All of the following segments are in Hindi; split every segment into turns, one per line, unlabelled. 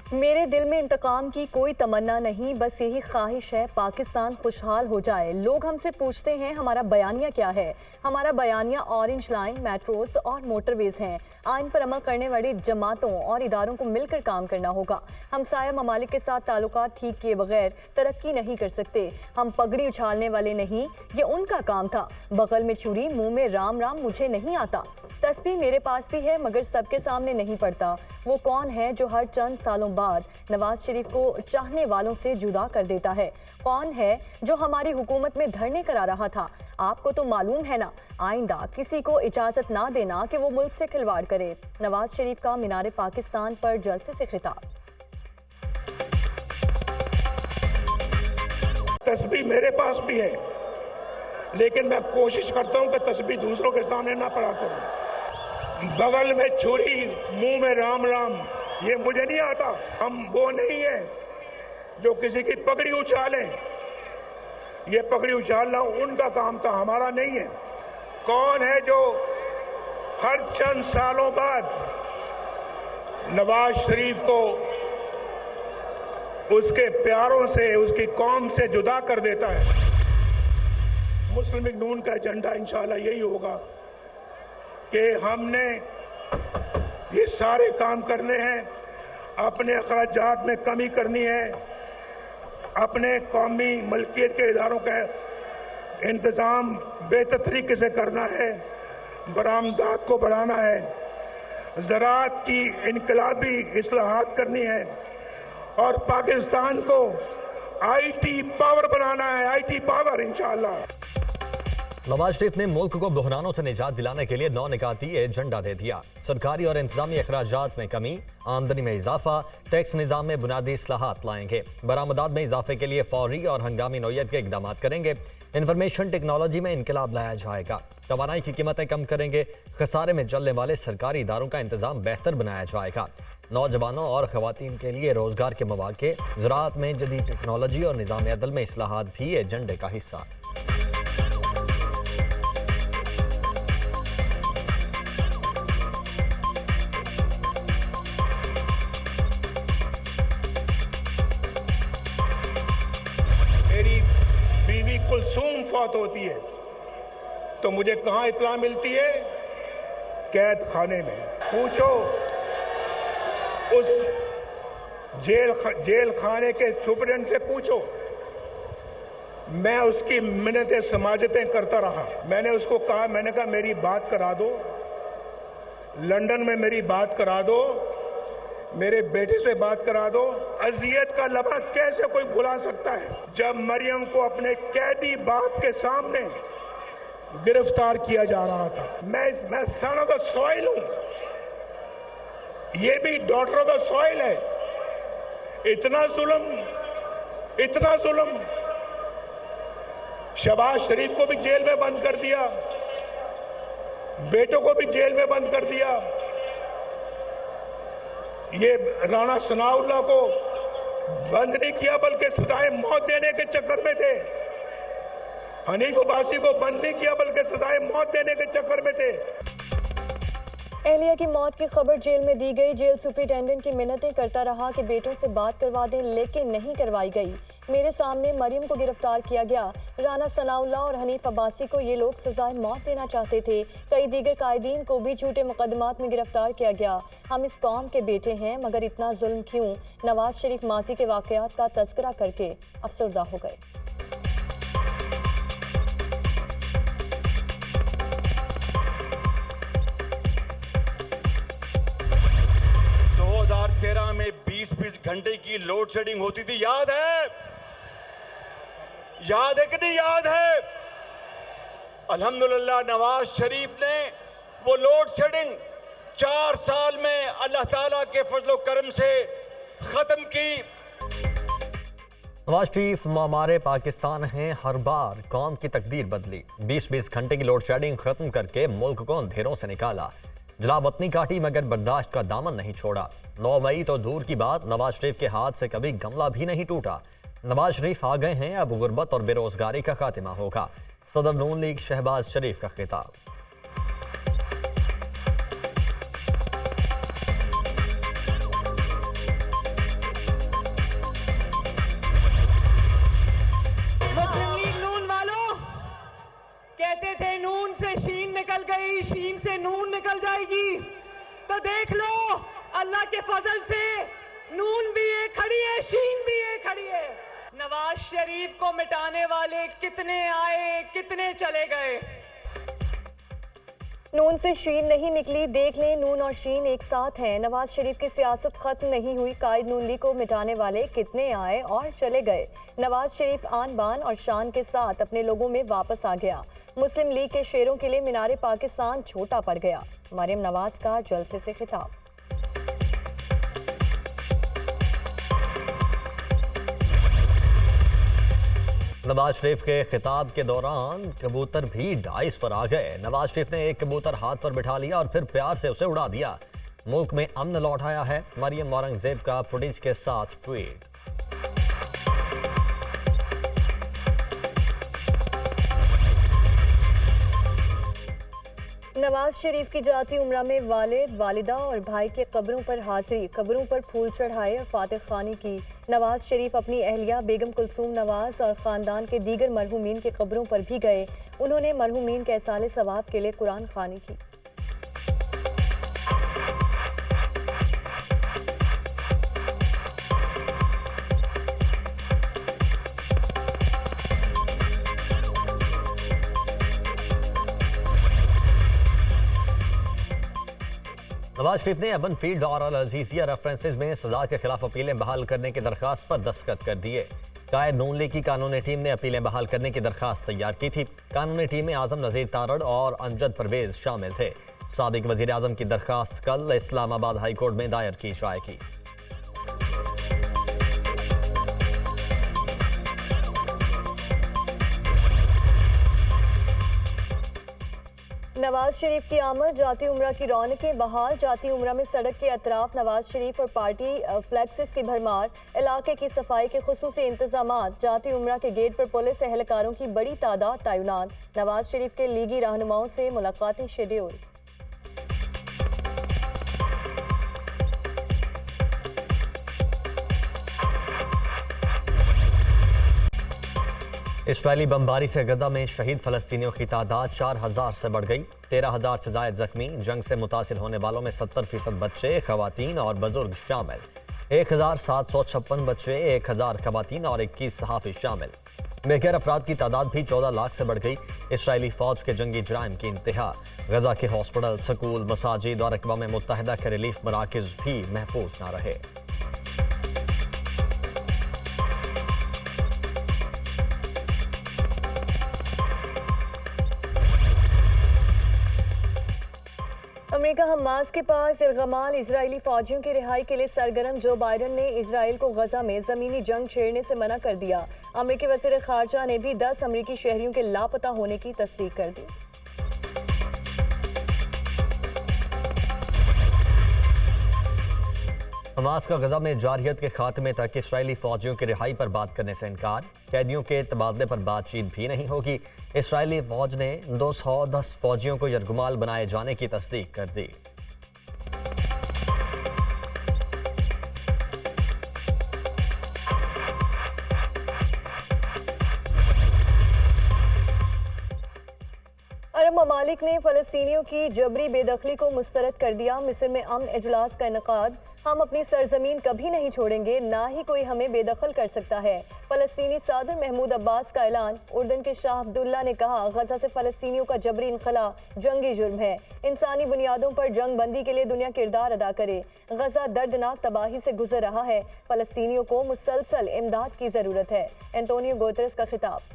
मेरे दिल में इंतकाम की कोई तमन्ना नहीं, बस यही ख्वाहिश है पाकिस्तान खुशहाल हो जाए। लोग हमसे पूछते हैं हमारा बयानिया क्या है। हमारा बयानिया ऑरेंज लाइन, मेट्रोज और मोटरवेज हैं। आइन पर अमल करने वाली जमातों और इदारों को मिलकर काम करना होगा। हमसाया ममालिक के साथ ताल्लुकात ठीक किए बगैर तरक्की नहीं कर सकते। हम पगड़ी उछालने वाले नहीं, ये उनका काम था। बगल में छुरी, मुंह में राम राम मुझे नहीं आता। तस्बीह मेरे पास भी है मगर सबके सामने नहीं पड़ता। वो कौन है जो हर चंद सालों बाद नवाज शरीफ को चाहने वालों से जुदा कर देता है? कौन है जो हमारी हुकूमत में धरने करा रहा था? आपको तो मालूम है ना, आइंदा किसी को इजाजत ना देना कि वो मुल्क से खिलवाड़ करे। नवाज शरीफ का मीनार पाकिस्तान पर जलसे से खिताब।
तस्बीह मेरे पास भी है, लेकिन मैं कोशिश करता हूं कि तस्बीह दूसरों के सामने ना पड़ा करूं। बगल में छुरी, मुंह में राम राम, ये मुझे नहीं आता। हम वो नहीं है जो किसी की पगड़ी उछालें। ये पगड़ी उछालना उनका काम था, हमारा नहीं है। कौन है जो हर चंद सालों बाद नवाज शरीफ को उसके प्यारों से, उसकी कौम से जुदा कर देता है? मुस्लिम लीग नून का एजेंडा इंशाल्लाह यही होगा कि हमने ये सारे काम करने हैं। अपने अखराजात में कमी करनी है, अपने कौमी मलकियत के इदारों का इंतज़ाम बेहतर तरीके से करना है, बरामदात को बढ़ाना है, ज़राअत की इनकलाबी इस्लाहात करनी है और पाकिस्तान को आईटी पावर बनाना है, आईटी पावर इंशाअल्लाह।
नवाज शरीफ ने मुल्क को बहरानों से निजात दिलाने के लिए 9 निकाती एजेंडा दे दिया। सरकारी और इंतजामी अखराजात में कमी, आमदनी में इजाफा, टैक्स निज़ाम में बुनियादी इस्लाहात लाएंगे। बरामदात में इजाफे के लिए फौरी और हंगामी नौयत के इकदाम करेंगे। इंफॉर्मेशन टेक्नोलॉजी में इनकलाब लाया जाएगा। तवानाई की कीमतें कम करेंगे। खसारे में चलने वाले सरकारी इदारों का इंतजाम बेहतर बनाया जाएगा। नौजवानों और खवातीन के लिए रोजगार के मौके, ज़राअत में जदीद टेक्नोलॉजी और निज़ाम अदल में इस्लाहात भी एजेंडे का हिस्सा।
बीवी कुलसूम फौत होती है तो मुझे कहां इत्तला मिलती है? कैद खाने में। पूछो उस जेल खाने के सुपरिटेंडेंट से पूछो। मैं उसकी मिन्नतें समाजतें करता रहा। मैंने उसको कहा, मैंने कहा मेरी बात करा दो, लंदन में मेरी बात करा दो, मेरे बेटे से बात करा दो। अजियत का लम्हा कैसे कोई भुला सकता है जब मरियम को अपने कैदी बाप के सामने गिरफ्तार किया जा रहा था। मैं सन ऑफ द सॉइल हूं, ये भी डॉटर ऑफ द सॉइल है। इतना जुल्म, इतना जुल्म। शहबाज शरीफ को भी जेल में बंद कर दिया, बेटों को भी जेल में बंद कर दिया। ये राणा सनाउल्लाह को बंद नहीं किया बल्कि सजाए मौत देने के चक्कर में थे। हनीफ अब्बासी को बंद नहीं किया बल्कि सजाए मौत देने के चक्कर में थे।
एहलिया की मौत की खबर जेल में दी गई। जेल सुपरिटेंडेंट की मिन्नतें करता रहा कि बेटों से बात करवा दें, लेकिन नहीं करवाई गई। मेरे सामने मरियम को गिरफ्तार किया गया। राना सनाउल्लाह और हनीफ अब्बासी को ये लोग सजाए मौत देना चाहते थे। कई दीगर कायदीन को भी झूठे मुकदमात में गिरफ्तार किया गया। हम इस कौम के बेटे हैं, मगर इतना जुल्म क्यों? नवाज शरीफ माजी के वाकयात का तज़किरा करके अफसरदा हो गए।
2013 में 20-20 घंटे की लोड शेडिंग होती थी, याद है? याद है कि नहीं याद है? अल्हम्दुलिल्लाह नवाज शरीफ ने वो लोड शेडिंग 4 साल में अल्लाह ताला के फजलो करम से खत्म की।
नवाज शरीफ हमारे पाकिस्तान हैं, हर बार कौम की तकदीर बदली। 20-20 घंटे की लोड शेडिंग खत्म करके मुल्क को अंधेरों से निकाला। जलावतनी काटी मगर बर्दाश्त का दामन नहीं छोड़ा। 9 मई तो दूर की बात, नवाज शरीफ के हाथ से कभी गमला भी नहीं टूटा। नवाज शरीफ आ गए हैं, अब गुर्बत और बेरोजगारी का खात्मा होगा। सदर नून लीग शहबाज शरीफ का खिताब।
अल्लाह के फजल से नून भी है खड़ी है, शीन भी है खड़ी है। नवाज शरीफ को मिटाने वाले कितने आए कितने चले गए।
नून से शीन नहीं निकली, देख लें नून और शीन एक साथ हैं। नवाज शरीफ की सियासत खत्म नहीं हुई, कायद नून लीग को मिटाने वाले कितने आए और चले गए। नवाज शरीफ आन बान और शान के साथ अपने लोगों में वापस आ गया। मुस्लिम लीग के शेरों के लिए मीनारे पाकिस्तान छोटा पड़ गया। मरियम नवाज का जलसे से खिताब।
नवाज शरीफ के खिताब के दौरान कबूतर भी डाइस पर आ गए। नवाज शरीफ ने एक कबूतर हाथ पर बिठा लिया और फिर प्यार से उसे उड़ा दिया। मुल्क में अमन लौट आया है। मरियम औरंगजेब का फुटेज के साथ ट्वीट।
नवाज शरीफ की जाती उम्रा में वालिद, वालिदा और भाई के कब्रों पर हाजिरी, कब्रों पर फूल चढ़ाए और फातिह खानी की। नवाज शरीफ अपनी अहलिया बेगम कुलसूम नवाज और ख़ानदान के दीगर मरहूमीन के कब्रों पर भी गए। उन्होंने मरहूमीन के एहसाले सवाब के लिए कुरान खानी की।
नवाज शरीफ ने एवन फील्ड और अल अजीजिया रेफरेंसेस में सजा के खिलाफ अपीलें बहाल करने की दरखास्त पर दस्तखत कर दिए। कायद नून लीग की कानूनी टीम ने अपीलें बहाल करने की दरखास्त तैयार की थी। कानूनी टीम में आजम नजीर तारड़ और अमजद परवेज शामिल थे। साबिक वजीर आजम की दरखास्त कल इस्लामाबाद हाई कोर्ट में दायर की जाएगी।
नवाज शरीफ की आमद, जाती उम्रा की रौनकें बहाल। जाती उम्रा में सड़क के अतराफ नवाज शरीफ और पार्टी फ्लैक्सेस की भरमार, इलाके की सफाई के खुसूसी इंतजामात। जाती उम्रा के गेट पर पुलिस एहलकारों की बड़ी तादाद तैनात। नवाज शरीफ के लीगी रहनुमाओं से मुलाकातें शेड्यूल।
इसराइली बमबारी से गजा में शहीद फलस्तीनियों की तादाद 4000 से बढ़ गई। 13000 से ज्यादा जख्मी। जंग से मुतासिर होने वालों में 70% बच्चे, खवातीन और बुजुर्ग शामिल। 1756 बच्चे, 1000 खवातीन और 21 सहाफी शामिल। बेघर अफराद की तादाद भी 14 लाख से बढ़ गई। इसराइली फौज के जंगी जराइम की इंतहा। गजा के हॉस्पिटल, स्कूल, मसाजिद और अक़वाम मुत्तहिदा के रिलीफ मराकज़ भी महफूज न रहे।
अमेरिका हमास के पास इरगमाल इजरायली फौजियों की रिहाई के लिए सरगर्म। जो बाइडन ने इसराइल को गजा में ज़मीनी जंग छेड़ने से मना कर दिया। अमेरिकी वज़ीर ख़ारजा ने भी 10 अमेरिकी शहरियों के लापता होने की तस्दीक कर दी।
हमास का गजा में जारहियत के खात्मे तक इसराइली फौजियों की रिहाई पर बात करने से इनकार। कैदियों के तबादले पर बातचीत भी नहीं होगी। इसराइली फौज ने 210 फौजियों को यरगुमाल बनाए जाने की तस्दीक कर दी।
अरब ममालिक ने फ़लस्तीनियों की जबरी बेदखली को मुस्तरद कर दिया। मिस्र में अमन इजलास का इनकाद। हम अपनी सरजमीन कभी नहीं छोड़ेंगे, ना ही कोई हमें बेदखल कर सकता है। फ़लस्तीनी सदर महमूद अब्बास का ऐलान। उर्दन के शाह अब्दुल्ला ने कहा, गजा से फ़लस्तीनियों का जबरी इनखला जंगी जुर्म है। इंसानी बुनियादों पर जंग बंदी के लिए दुनिया किरदार अदा करे। गजा दर्दनाक तबाही से गुजर रहा है। फ़लस्तीनियों को मुसलसल इमदाद की ज़रूरत है। एंटोनियो गुतेरेस का खिताब।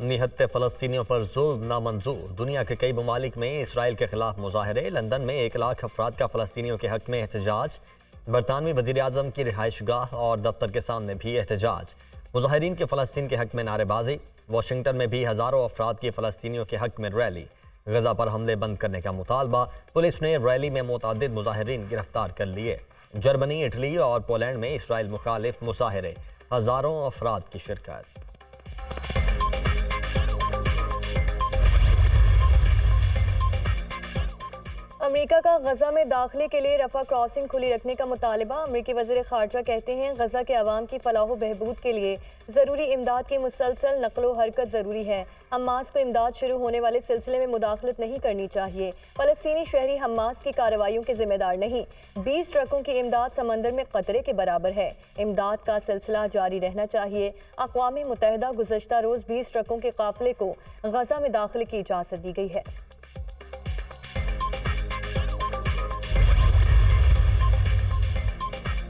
निहत्ते फ़लस्तीनियों पर जुल्म नामंजूर। दुनिया के कई ममालिक में इसराइल के खिलाफ मुजाहरे। लंदन में 1 लाख अफराद का फ़लस्तीनियों के हक में एहतजाज। बरतानवी वज़ीर आज़म की रिहाइशगाह और दफ्तर के सामने भी एहतजाज। मुजाहिरीन के फ़लस्तीन के हक में नारेबाजी। वाशिंगटन में भी हज़ारों अफराद की फ़लस्तीनियों के हक में रैली। गजा पर हमले बंद करने का मुतालबा। पुलिस ने रैली में मुतअद्दिद मुजाहिरीन गिरफ्तार कर लिए। जर्मनी, इटली और पोलैंड में इसराइल मुखालिफ मुजाहरे। हज़ारों अफराद की शिरकत।
अमेरिका का गजा में दाखिले के लिए रफा क्रॉसिंग खुली रखने का मुतालबा। अमेरिकी वज़ीर ख़ारजा कहते हैं गजा के अवाम की फलाह व बहबूद के लिए ज़रूरी इमदाद की मुसलसल नकलो हरकत ज़रूरी है। हमास को इमदाद शुरू होने वाले सिलसिले में मुदाखलत नहीं करनी चाहिए। फ़लस्तीनी शहरी हमास की कार्रवाइयों के जिम्मेदार नहीं। 20 ट्रकों की इमदाद समंदर में खतरे के बराबर है। इमदाद का सिलसिला जारी रहना चाहिए। अक़वाम मुत्तहिदा गुज़श्ता रोज़ 20 ट्रकों के काफ़िले को गजा में दाखिले की इजाज़त दी गई है।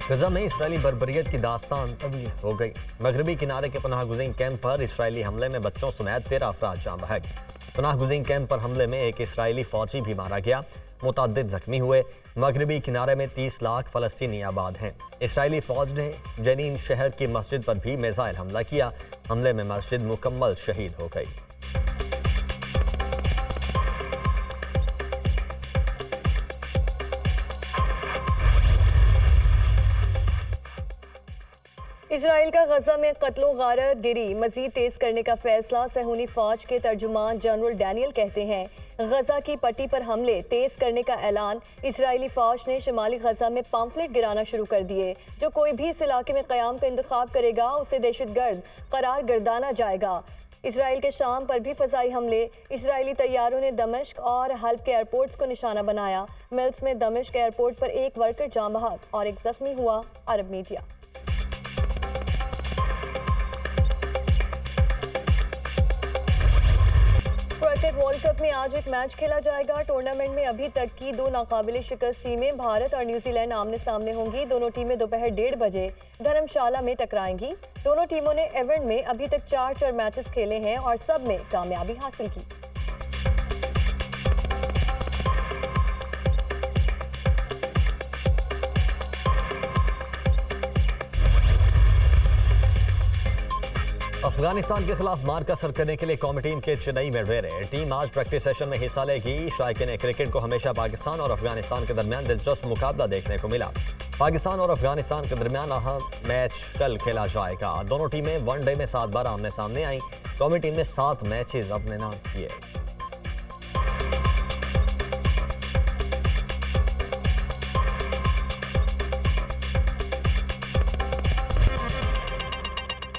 गजा में इसराइली बर्बरियत की दास्तान तब्दील हो गई। मगरबी किनारे के पनाहगुज़ीन कैंप पर इसराइली हमले में बच्चों समेत 13 अफराद जान बहक। पनाहगुज़ीन कैंप पर हमले में एक इसराइली फौजी भी मारा गया, मुतअद्दिद जख्मी हुए। मगरबी किनारे में 30 लाख फ़लस्तीनी आबाद हैं। इसराइली फौज ने जनीन शहर की मस्जिद पर भी मिसाइल हमला किया। हमले में मस्जिद मुकम्मल शहीद हो गई।
इसराइल का गजा में कत्लो गारत गिरी मजीद तेज करने का फैसला। सहूनी फौज के तर्जुमान जनरल डैनियल कहते हैं गजा की पट्टी पर हमले तेज करने का ऐलान। इसराइली फौज ने शिमाली गजा में पम्फलेट गिराना शुरू कर दिए। जो कोई भी इस इलाके में क़याम का इंतखाब करेगा उसे दहशतगर्द करार गर्दाना जाएगा। इसराइल के शाम पर भी फ़ज़ाई हमले। इसराइली तैयारों ने दमिश्क और हल्ब के एयरपोर्ट्स को निशाना बनाया। मिल्स में दमिश्क एयरपोर्ट पर एक वर्कर जाँ बहक और एक जख्मी हुआ। अरब मीडिया। क्रिकेट वर्ल्ड कप में आज एक मैच खेला जाएगा। टूर्नामेंट में अभी तक की 2 नाकाबिले शिकस्त टीमें भारत और न्यूजीलैंड आमने सामने होंगी। दोनों टीमें दोपहर 1:30 बजे धर्मशाला में टकराएंगी। दोनों टीमों ने इवेंट में अभी तक 4 मैचेस खेले हैं और सब में कामयाबी हासिल की।
अफगानिस्तान के खिलाफ मार्क असर करने के लिए कौमी टीम के चेन्नई में डेरे। टीम आज प्रैक्टिस सेशन में हिस्सा लेगी। शायकीन क्रिकेट को हमेशा पाकिस्तान और अफगानिस्तान के दरमियान दिलचस्प मुकाबला देखने को मिला। पाकिस्तान और अफगानिस्तान के दरमियान अहम मैच कल खेला जाएगा। दोनों टीमें वनडे में 7 बार आमने सामने आई। कौमी टीम ने 7 मैचेस अपने नाम किए।